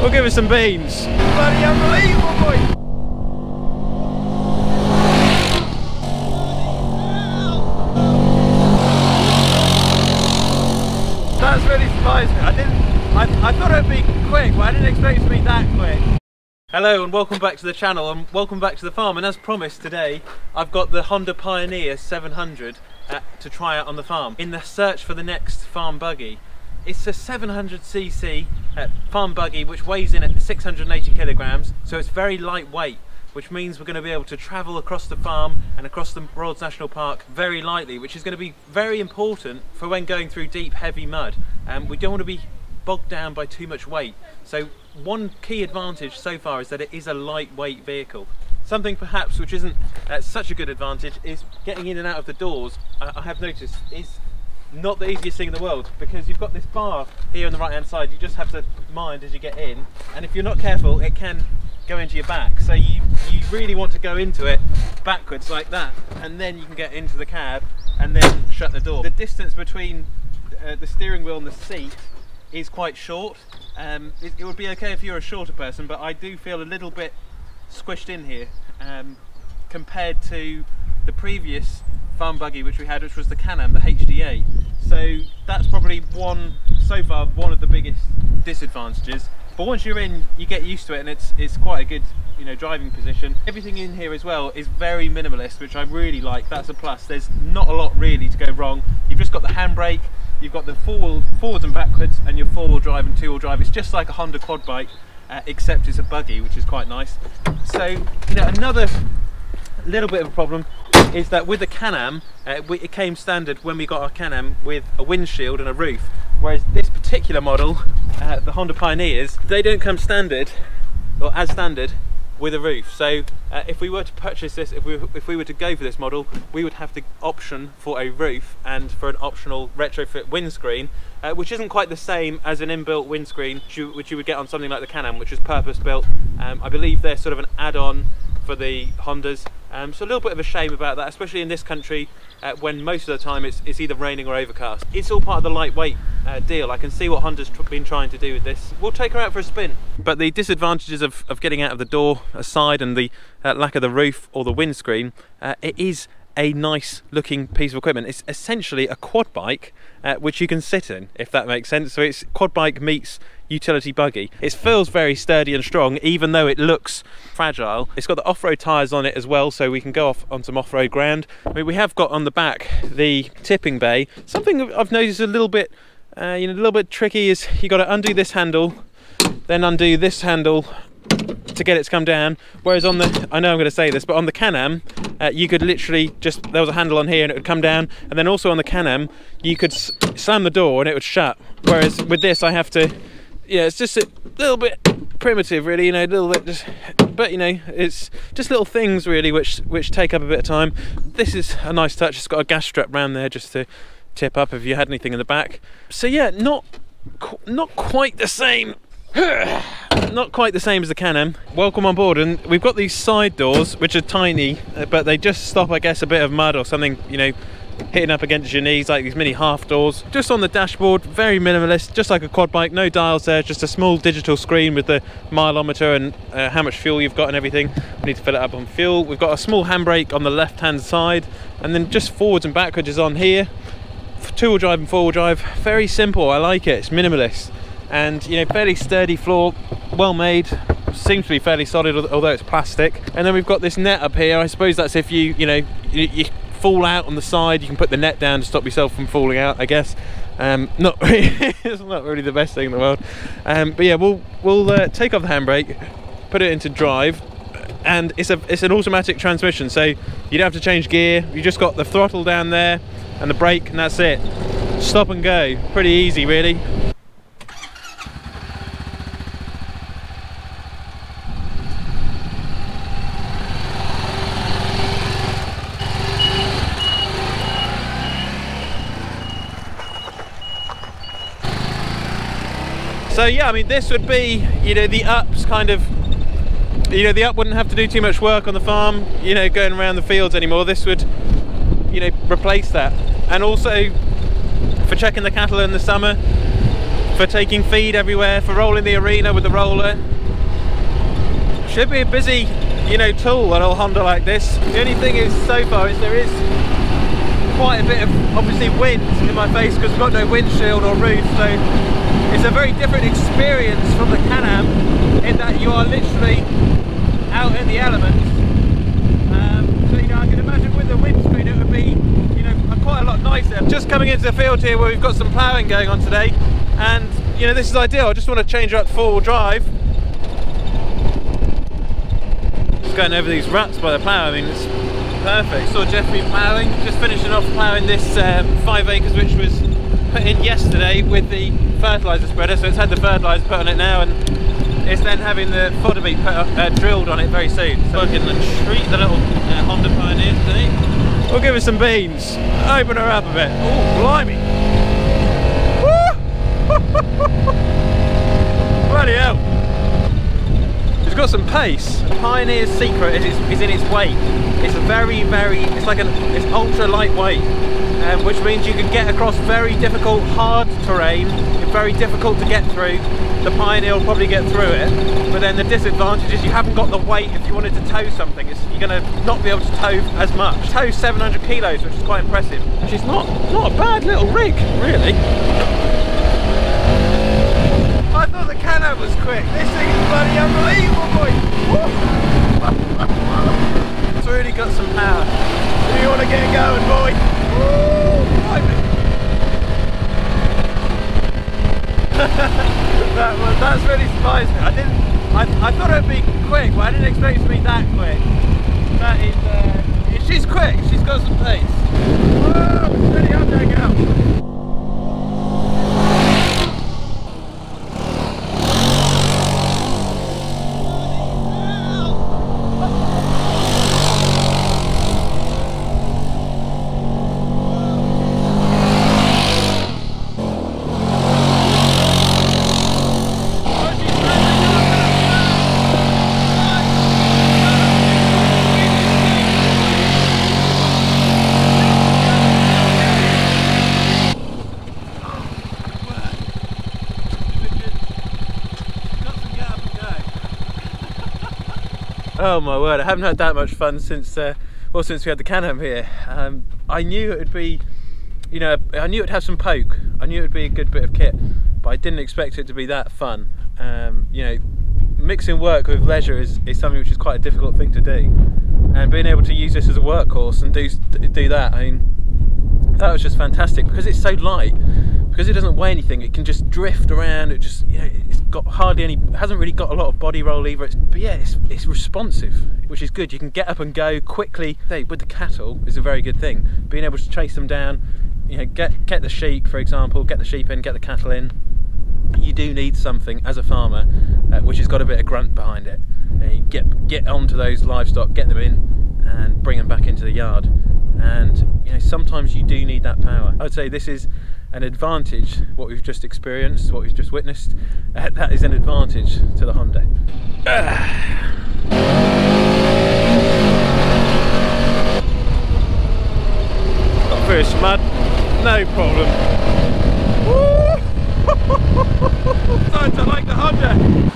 We'll give us some beans. Bloody unbelievable, boy! That's really surprised me. I thought it'd be quick, but I didn't expect it to be that quick. Hello and welcome back to the channel and welcome back to the farm. And as promised today, I've got the Honda Pioneer 700 to try out on the farm in the search for the next farm buggy. It's a 700cc farm buggy which weighs in at 680 kilograms, so it's very lightweight, which means we're going to be able to travel across the farm and across the Royals National Park very lightly, which is going to be very important for when going through deep, heavy mud. We don't want to be bogged down by too much weight. So one key advantage so far is that it is a lightweight vehicle. Something perhaps which isn't such a good advantage is getting in and out of the doors. I have noticed is not the easiest thing in the world, because you've got this bar here on the right hand side. You just have to mind as you get in, and if you're not careful it can go into your back, so you really want to go into it backwards like that, and then you can get into the cab and then shut the door. The distance between the steering wheel and the seat is quite short. It would be okay if you're a shorter person, but I do feel a little bit squished in here compared to the previous farm buggy which we had, which was the Can-Am, the HD8. So that's probably so far one of the biggest disadvantages. But once you're in, you get used to it, and it's quite a good, you know, driving position. Everything in here as well is very minimalist, which I really like. That's a plus. There's not a lot really to go wrong. You've just got the handbrake, you've got the forwards and backwards, and your four-wheel drive and two-wheel drive. It's just like a Honda quad bike, except it's a buggy, which is quite nice. So, you know, another little bit of a problem is that with the Can-Am, it came standard when we got our Can-Am with a windshield and a roof, whereas this particular model, the Honda Pioneers, they don't come standard, or as standard, with a roof. So if we were to purchase this, if we were to go for this model, we would have to option for a roof and for an optional retrofit windscreen, which isn't quite the same as an inbuilt windscreen which you would get on something like the Can-Am, which is purpose built. I believe they're sort of an add-on for the Hondas. So a little bit of a shame about that, especially in this country when most of the time it's either raining or overcast. It's all part of the lightweight deal. I can see what Honda's been trying to do with this. We'll take her out for a spin. But the disadvantages of getting out of the door aside, and the lack of the roof or the windscreen, it is a nice looking piece of equipment. It's essentially a quad bike which you can sit in, if that makes sense. So it's quad bike meets utility buggy. It feels very sturdy and strong, even though it looks fragile. It's got the off-road tyres on it as well, so we can go off on some off-road ground. I mean, we have got on the back the tipping bay. Something I've noticed a little bit, a little bit tricky is you got to undo this handle, then undo this handle to get it to come down. Whereas on the, I know I'm going to say this, but on the Can-Am, you could literally just, there was a handle on here and it would come down, and then also on the Can-Am, you could slam the door and it would shut. Whereas with this, I have to, yeah, it's just a little bit primitive, really, you know, a little bit just, but you know, it's just little things really which take up a bit of time. This is a nice touch. It's got a gas strap round there just to tip up if you had anything in the back. So yeah, not quite the same. Not quite the same as the Can-Am. Welcome on board, and we've got these side doors which are tiny, but they just stop, I guess, a bit of mud or something, you know, hitting up against your knees, like these mini half doors. Just on the dashboard, very minimalist, just like a quad bike, no dials there, just a small digital screen with the mileometer and how much fuel you've got and everything. We need to fill it up on fuel. We've got a small handbrake on the left hand side, and then just forwards and backwards is on here. Two-wheel drive and four-wheel drive, very simple. I like it, it's minimalist. And you know, fairly sturdy floor, well made, seems to be fairly solid, although it's plastic. And then we've got this net up here. I suppose that's if you fall out on the side, you can put the net down to stop yourself from falling out, I guess. Not really, it's not really the best thing in the world. But yeah, we'll take off the handbrake, put it into drive, and it's an automatic transmission, so you don't have to change gear. You just got the throttle down there and the brake, and that's it. Stop and go, pretty easy really. So yeah, I mean, this would be, you know, the up's kind of, you know, the up wouldn't have to do too much work on the farm, you know, going around the fields anymore. This would, you know, replace that. And also for checking the cattle in the summer, for taking feed everywhere, for rolling the arena with the roller. Should be a busy, you know, tool, an old Honda like this. The only thing is, so far, is there is quite a bit of, obviously, wind in my face because we've got no windshield or roof, so it's a very different experience from the Can-Am in that you are literally out in the elements. So, you know, I can imagine with the windscreen it would be, you know, quite a lot nicer. Just coming into the field here where we've got some ploughing going on today, and, you know, this is ideal. I just want to change her up to four-wheel drive. Just going over these ruts by the plough, I mean, it's perfect. Saw Jeffrey ploughing, just finishing off ploughing this 5 acres which was put in yesterday with the fertiliser spreader, so it's had the fertiliser put on it now and it's then having the fodder beet drilled on it very soon. So I can treat the little Honda Pioneer today. We'll give her some beans, open her up a bit. Oh, blimey! Bloody hell! It's got some pace. The Pioneer's secret is in its weight. It's it's ultra lightweight, which means you can get across very difficult, hard terrain. It's very difficult to get through. The Pioneer will probably get through it, but then the disadvantage is you haven't got the weight. If you wanted to tow something, you're going to not be able to tow as much. Tow 700 kilos, which is quite impressive. Which is not a bad little rig, really. I thought the Can-Am was quick. This thing is bloody unbelievable, boy. It's really got some power. Do you want to get going, boy? That's really surprised me. I thought it would be quick, but I didn't expect it to be that quick. That is, she's quick. She's got some pace. Whoa, it's really up there, girl. Oh my word, I haven't had that much fun since we had the Can-Am here. I knew it would be, you know, I knew it would have some poke. I knew it would be a good bit of kit, but I didn't expect it to be that fun. You know, mixing work with leisure is something which is quite a difficult thing to do. And being able to use this as a workhorse and do that, I mean, that was just fantastic because it's so light. Because it doesn't weigh anything, it can just drift around. It just, you know, it's got hardly any, hasn't really got a lot of body roll either. But yeah, it's responsive, which is good. You can get up and go quickly. With the cattle is a very good thing. Being able to chase them down, you know, get the sheep, for example, get the sheep in, get the cattle in. You do need something as a farmer, which has got a bit of grunt behind it. You get onto those livestock, get them in, and bring them back into the yard. And you know, sometimes you do need that power. I would say this is an advantage. What we've just experienced, what we've just witnessed, that is an advantage to the Honda. Got through some mud, no problem. Starting to like the Honda.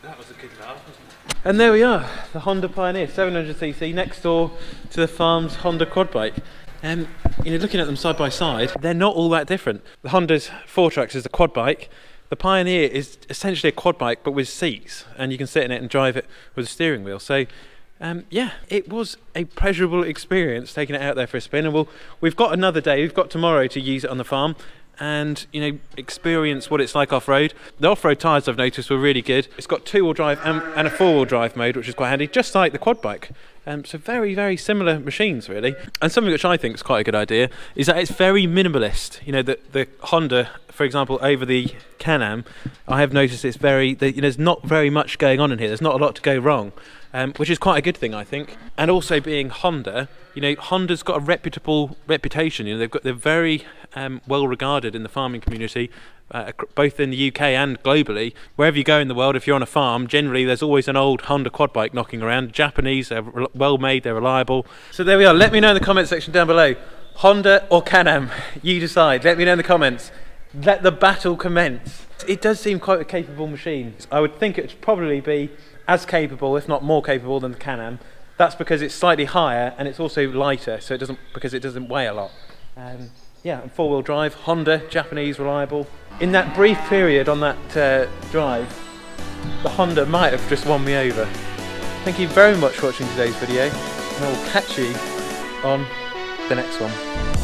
That was a good laugh, wasn't it? And there we are, the Honda Pioneer 700cc next door to the farm's Honda quad bike. You know, looking at them side by side, they're not all that different. The Honda's 4Trax is the quad bike. The Pioneer is essentially a quad bike but with seats, and you can sit in it and drive it with a steering wheel. So yeah, it was a pleasurable experience taking it out there for a spin, and we've got another day, we've got tomorrow to use it on the farm and, you know, experience what it's like off-road. The off-road tyres, I've noticed, were really good. It's got two-wheel drive and a four-wheel drive mode, which is quite handy, just like the quad bike. So very, very similar machines, really. And something which I think is quite a good idea is that it's very minimalist. You know, the Honda, for example, over the Can-Am, I have noticed it's very, there's not very much going on in here. There's not a lot to go wrong, which is quite a good thing, I think. And also being Honda, you know, Honda's got a reputable reputation. You know, they're very well regarded in the farming community both in the UK and globally. Wherever you go in the world, if you're on a farm, generally there's always an old Honda quad bike knocking around. Japanese, they're well made, they're reliable. So there we are. Let me know in the comment section down below, Honda or Can-Am, you decide. Let me know in the comments. Let the battle commence. It does seem quite a capable machine. I would think it would probably be as capable, if not more capable, than the Can-Am. That's because it's slightly higher and it's also lighter, so because it doesn't weigh a lot. Yeah, and four-wheel drive, Honda, Japanese, reliable. In that brief period on that drive, the Honda might have just won me over. Thank you very much for watching today's video, and I will catch you on the next one.